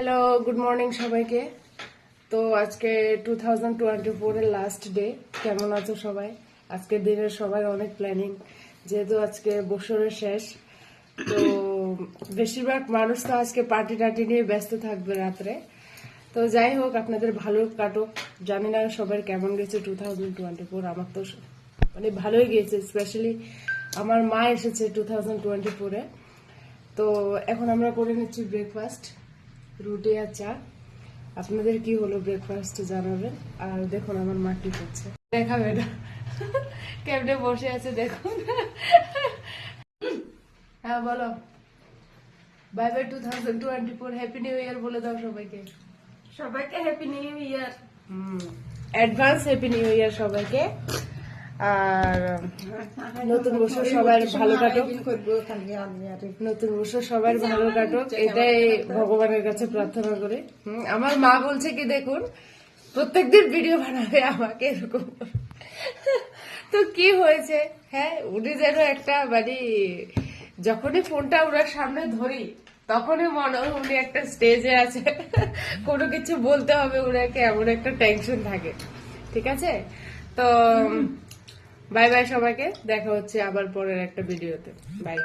Hello, good morning সবাইকে। তো আজকে 2024 এর লাস্ট ডে। কেমন আছো সবাই? আজকের দিনের সবাই অনেক প্ল্যানিং, যেহেতু আজকে বছরের শেষ। তো বেশিরভাগ মানুষ তো আজকে পার্টি টার্টি নিয়ে ব্যস্ত থাকবে রাত্রে। তো যাই হোক, আপনাদের ভালো কাটুক। জানি না সবার কেমন গেছে 2024। আমার তো মানে ভালোই গিয়েছে। স্পেশালি আমার মা এসেছে 2024-এ। তো এখন আমরা করে নিচ্ছি ব্রেকফাস্ট, রুটি আর চা। আপনাদের কি হলো ব্রেকফাস্ট জানাবেন। আর দেখুন আমার মা কি করছে, দেখাবে না কেমনে বসে আছে দেখুন। হ্যাঁ বলো, bye bye 2024, happy new year বলে দাও সবাইকে। সবাইকে happy new year. Advance happy new year সবাইকে। আর নতুন বছর সবার ভালো কাটুক, নতুন বছর সবার ভালো কাটুক, এটাই ভগবানের কাছে প্রার্থনা করি। আমার মা বলছে কি দেখুন, প্রত্যেকদিন ভিডিও বানাবে আমাকে এরকম। তো কি হয়েছে, হ্যাঁ উনি যেন একটা মানে যখনই ফোনটা ওনার সামনে ধরি তখনই মনে হয় উনি একটা স্টেজে আছে, কোনো কিছু বলতে হবে ওনাকে, এমন একটা টেনশন থাকে। ঠিক আছে, তো বাই বাই সবাইকে, দেখা হচ্ছে আবার পরের একটা ভিডিওতে। বাই।